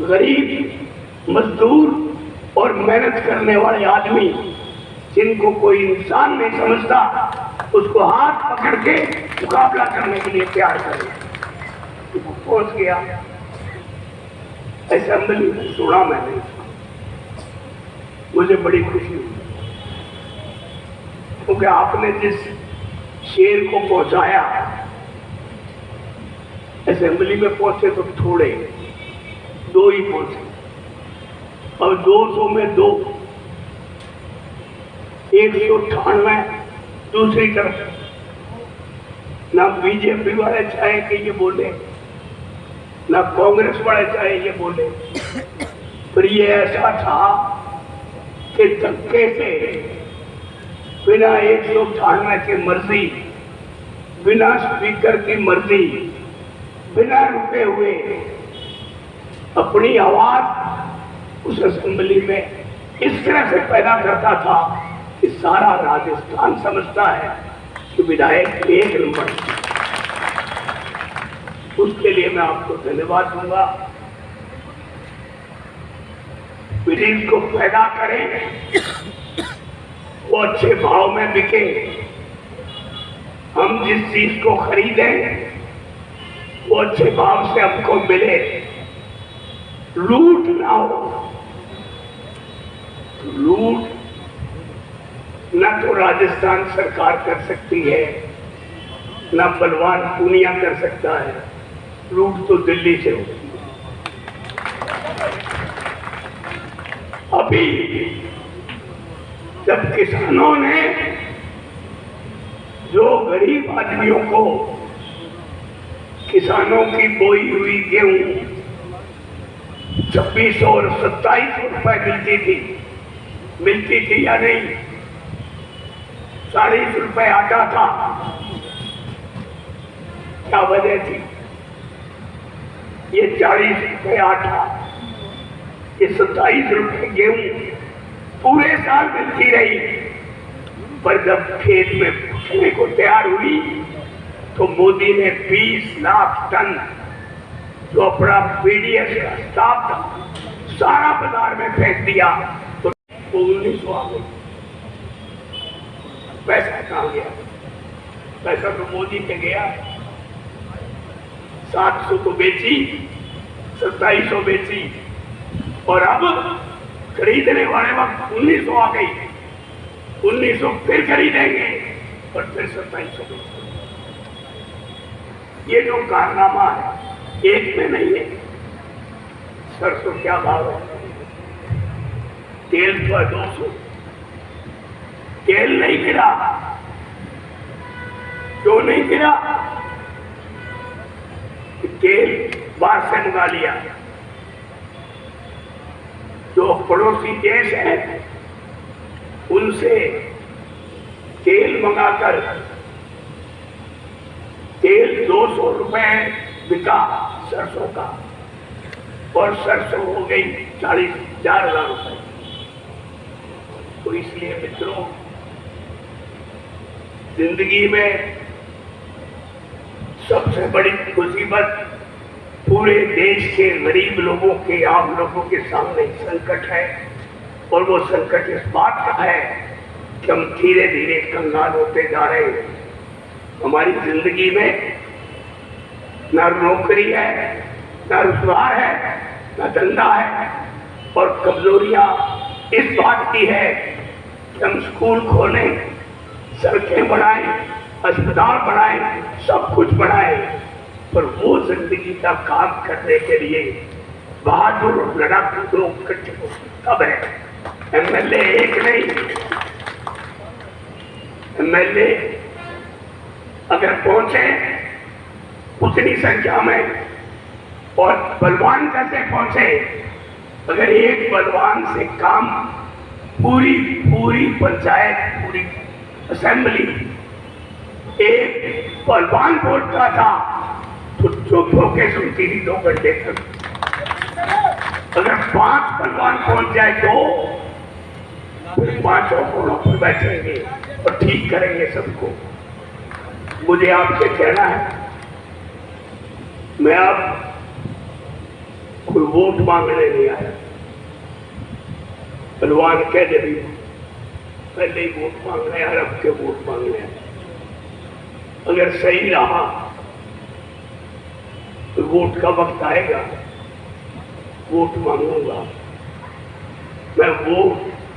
गरीब, मजदूर और मेहनत करने वाले आदमी जिनको कोई इंसान नहीं समझता, उसको हाथ पकड़ के मुकाबला करने के लिए तैयार करे। वो पहुंच गया। असेंबली में सुना मैंने, मुझे बड़ी खुशी हुई, क्योंकि आपने जिस शेर को पहुंचाया, असेंबली में पहुंचे तो थोड़े, 2 ही पहुंचे, और 200 में 2, 198 दूसरी तरफ। ना बीजेपी वाले चाहे कि ये बोले, ना कांग्रेस वाले चाहे ये बोले, पर ये ऐसा था कि धक्के से, बिना 198 की मर्जी, बिना स्पीकर की मर्जी, बिना रुके हुए अपनी आवाज उस असेंबली में इस तरह से पैदा करता था कि सारा राजस्थान समझता है कि विधायक 1 नंबर। उसके लिए मैं आपको धन्यवाद दूंगा। विधि को पैदा करें, वो अच्छे भाव में बिके, हम जिस चीज को खरीदें वो अच्छे भाव से हमको मिले, लूट ना हो। लूट न तो राजस्थान सरकार कर सकती है, न बलवान पूनिया कर सकता है, लूट तो दिल्ली से होती है। अभी जब किसानों ने, जो गरीब आदमियों को किसानों की बोई हुई गेहूं 2600 और 2700 रुपए मिलती थी या नहीं, 40 रुपए आटा था, क्या वजह थी? ये 40 रुपए आटा, ये 27 रुपए गेहूं पूरे साल मिलती रही, पर जब खेत में पकने को तैयार हुई तो मोदी ने 20 लाख टन जो अपना पीडीएस का स्टाफ था सारा बाजार में फेंक दिया, तो 1900 आ गई। पैसा कहाँ गया? पैसा तो मोदी पे गया। 700 तो बेची, 2700 बेची, और अब खरीदने वाले वक्त 1900 आ गई, 1900 फिर खरीदेंगे और फिर 2700 बेचेंगे। ये जो कारनामा है एक में नहीं है। सरसों क्या भाव है? तेल तो 200, तेल नहीं गिरा। क्यों नहीं गिरा? तेल बाहर से मंगा लिया। जो पड़ोसी देश है उनसे तेल मंगाकर तेल 200 रुपए बिका सरसों का, और सरसों हो गई 40,000 रुपए। तो इसलिए मित्रों, जिंदगी में सबसे बड़ी मुसीबत पूरे देश के गरीब लोगों के, आम लोगों के सामने संकट है, और वो संकट इस बात का है कि हम धीरे धीरे कंगाल होते जा रहे हैं। हमारी जिंदगी में न नौकरी है, न रोजगार है, न धंधा है, और कमजोरियां इस बात की है कि हम स्कूल खोलें, सड़कें बनाएं, अस्पताल बनाएं, सब कुछ बनाएं, पर वो जिंदगी का काम करने के लिए बहादुर और लड़ाकू लोग इकट्ठे हो। कब है? एमएलए एक नहीं, एमएलए अगर पहुंचे उतनी संख्या में और बलवान कैसे पहुंचे, अगर एक बलवान से काम पूरी पंचायत, पूरी असेंबली एक बलवान बोलता था तो चुप होके सुनती थी 2 घंटे तक। अगर 5 बलवान पहुंच जाए तो फिर 5 कोनों पर बैठेंगे और ठीक करेंगे सबको। मुझे आपसे कहना है, मैं अब कोई वोट मांगने नहीं आया। बलवान कह दे भी पहले ही वोट मांगने आया, अब के वोट मांगने आया। अगर सही रहा तो वोट का वक्त आएगा, वोट मांगूंगा। मैं वो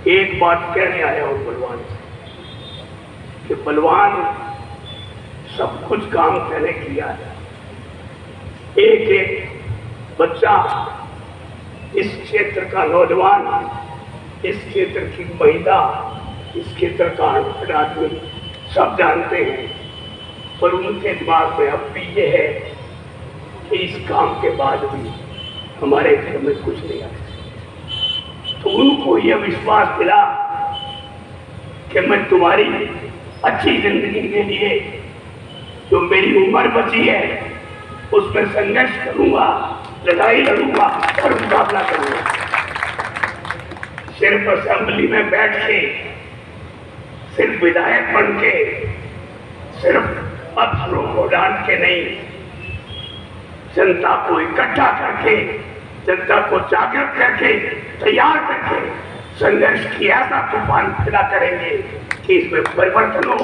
एक बात कहने आया हूं बलवान से कि बलवान सब कुछ काम मैंने किया है। एक बच्चा, इस क्षेत्र का नौजवान, इस क्षेत्र की महिला, इस क्षेत्र का अनपढ़ आदमी सब जानते हैं, पर उनके दिमाग में अब भी ये है कि इस काम के बाद भी हमारे घर में कुछ नहीं आता। तो उनको यह विश्वास मिला कि मैं तुम्हारी अच्छी जिंदगी के लिए जो मेरी उम्र बची है उसमें संघर्ष करूंगा, लड़ाई लड़ूंगा और मुकाबला करूंगा। सिर्फ असेंबली में बैठ के, सिर्फ विधायक बन के, सिर्फ अफसरों को डांट के नहीं, जनता को इकट्ठा करके, जनता को जागृत करके, तैयार करके संघर्ष की ऐसा तूफान पैदा करेंगे कि इसमें परिवर्तन हो।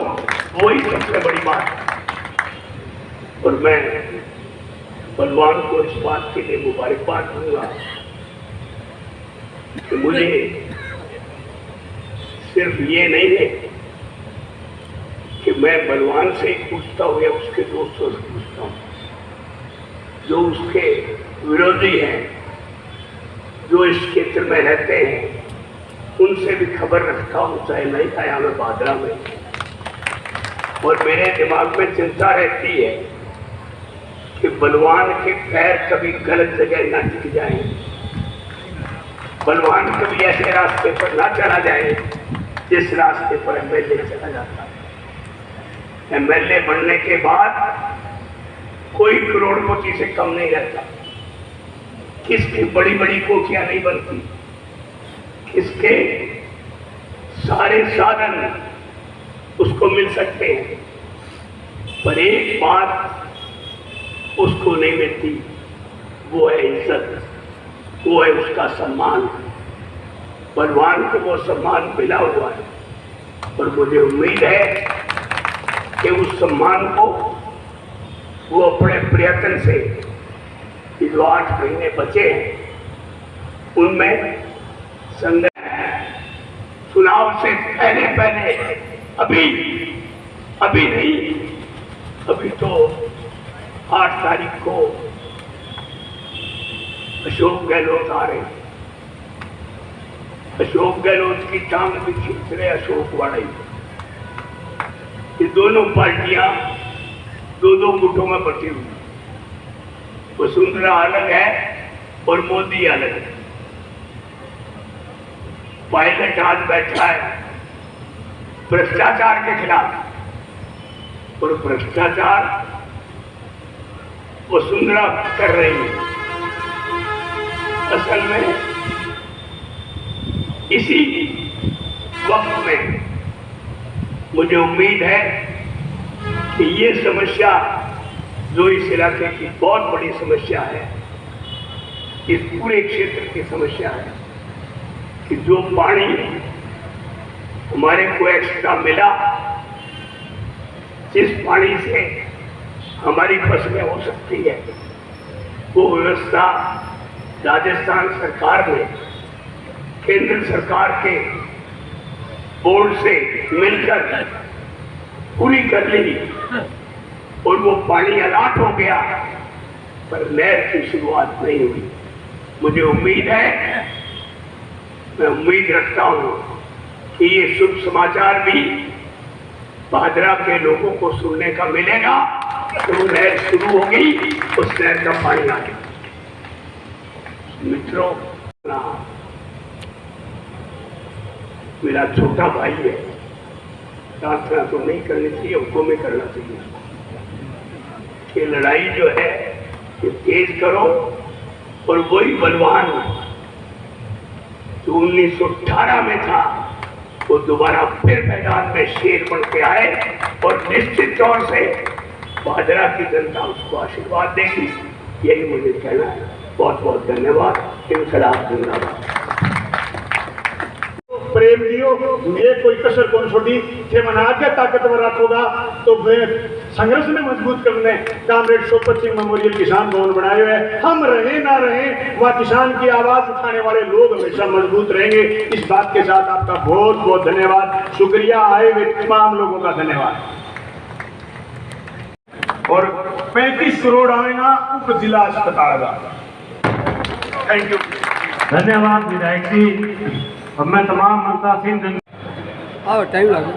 वही सबसे बड़ी बात है। और मैं बलवान को इस बात के लिए मुबारकबाद दूंगा कि मुझे सिर्फ ये नहीं है कि मैं बलवान से पूछता हूँ या उसके दोस्तों से पूछता हूँ, जो उसके विरोधी हैं, जो इस क्षेत्र में रहते हैं, उनसे भी खबर रखता हूँ, चाहे नहीं था यहाँ में बादरा में। और मेरे दिमाग में चिंता रहती है कि बलवान के पैर कभी गलत जगह ना टिक जाए, बलवान कभी ऐसे रास्ते पर ना चला जाए जिस रास्ते पर एमएलए चला जाता है। एमएलए बनने के बाद कोई करोड़पति से कम नहीं रहता, किसकी बड़ी बड़ी कोठियां नहीं बनती, किसके सारे साधन उसको मिल सकते हैं, पर एक बात उसको नहीं मिलती, वो है इज्जत, वो है उसका सम्मान। बलवान को वो सम्मान मिला हुआ है और मुझे उम्मीद है कि उस सम्मान को वो अपने प्रयत्न से, जो 8 महीने बचे हैं उनमें चुनाव से पहले अभी नहीं, अभी तो 8 तारीख को अशोक गहलोत आ रहे हैं। अशोक गहलोत की टांग भी खींच रहे अशोक वाड़े। ये दोनों पार्टियां 2-2 गुटों में बटी हुई, वसुंधरा अलग है और मोदी अलग है। पायलट आज बैठा है भ्रष्टाचार के खिलाफ, और भ्रष्टाचार वसुंधरा कर रही है। असल में इसी वक्त में मुझे उम्मीद है कि ये समस्या जो इस इलाके की बहुत बड़ी समस्या है, इस पूरे क्षेत्र की समस्या है कि जो पानी हमारे को एक्स्ट्रा मिला, जिस पानी से हमारी फसलें हो सकती है, वो व्यवस्था राजस्थान सरकार ने केंद्र सरकार के बोर्ड से मिलकर पूरी कर ली और वो पानी अलॉट हो गया, पर नहर की शुरुआत नहीं हुई। मुझे उम्मीद है, मैं उम्मीद रखता हूं कि ये शुभ समाचार भी भादरा के लोगों को सुनने का मिलेगा। तो नहर शुरू होगी, उस नहर का पानी आ गया। मित्रों, मेरा छोटा भाई है, प्रार्थना तो नहीं करनी चाहिए, उनको में करना चाहिए। ये लड़ाई जो है ये तेज करो, और वही बलवान जो 1918 में था वो दोबारा फिर मैदान में शेर बन के आए, और निश्चित तौर से भादरा की जनता उसको आशीर्वाद देगी। यही मुझे कहना है। बहुत बहुत धन्यवाद। इंकलाब जिंदाबाद। प्रेम दियो, ये कोई कसर कौन छोड़ी थे मना के ताकतवर रखोगा तो वे संघर्ष में मजबूत करने कामरेड सोपत सिंह मेमोरियल किसान भवन बनाए हुए। हम रहे ना रहे, वह किसान की आवाज उठाने वाले लोग हमेशा मजबूत रहेंगे। इस बात के साथ आपका बहुत बहुत धन्यवाद, शुक्रिया। आए हुए तमाम लोगों का धन्यवाद। और 35 करोड़ आएगा उप जिला अस्पताल का। Thank you. धन्यवाद विधायक जी। अब मैं तमाम मंत्रासीन टाइम लगा।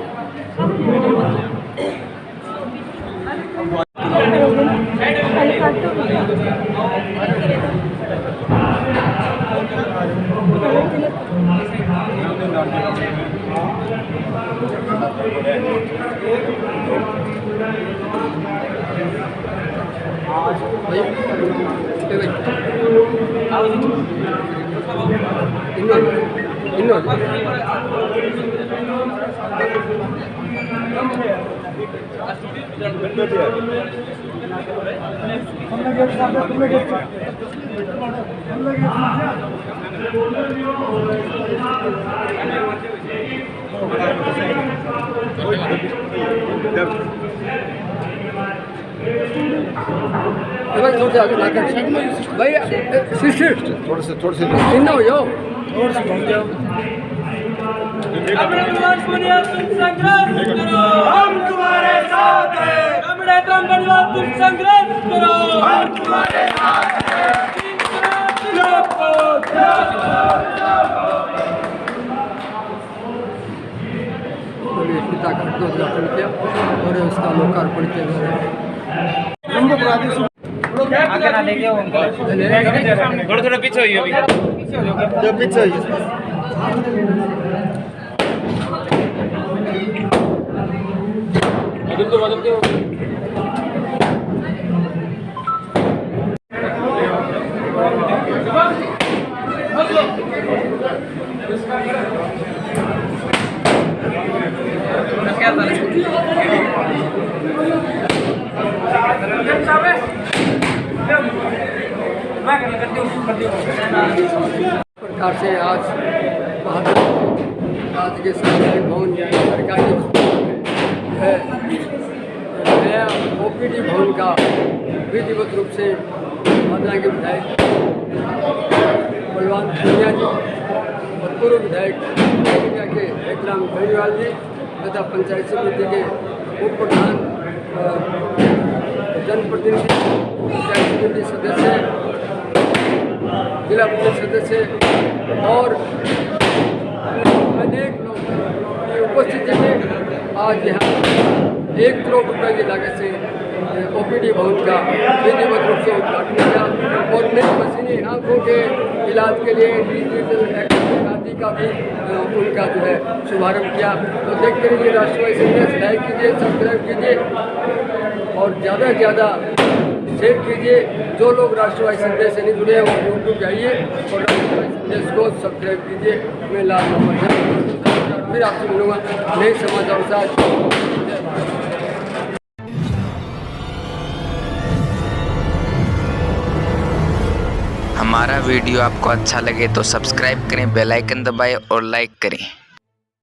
भाई सिस्टर थोड़े से हो जाओ, थोड़े से घूम जाओ। हम तुम्हारे साथ हैं, तुम संग्राम करो, हम तुम्हारे साथ हैं। पिता का उद्घाटन किया और उसका लोकार्पण किया गया। थोड़ा पीछे होइए, अभी पीछे होइए। प्रकार से आज के सरकारी भवन सरकारी है नया OPD भवन का विधिवत रूप से भादरा के विधायक बलवान पूनिया जी और पूर्व विधायक के एकराम बेनीवाल जी तथा पंचायत समिति के उप प्रधान, जनप्रतिनिधि, पंचायत समिति सदस्य, जिला परिषद सदस्य और अनेक लोग की उपस्थिति में आज यहाँ 1 करोड़ रुपये की लागत से OPD भवन का विधिवत रूप से उद्घाटन किया और नई मशीनी आँखों के इलाज के लिए डिजिटल एक्टिव आदि का भी उनका जो है शुभारम्भ किया। तो देखते रहिए राष्ट्रवादी संदेश, लाइक कीजिए, सब्सक्राइब कीजिए और ज़्यादा से ज़्यादा शेयर कीजिए। जो लोग राष्ट्रवादी संदेश से नहीं जुड़े हैं वो यूट्यूब जाइए और राष्ट्रवादी संदेश को सब्सक्राइब कीजिए। मैं लाल मोहम्मद फिर आपसे मिलूँगा नए समाचारों के साथ। हमारा वीडियो आपको अच्छा लगे तो सब्सक्राइब करें, बेल आइकन दबाएं और लाइक करें।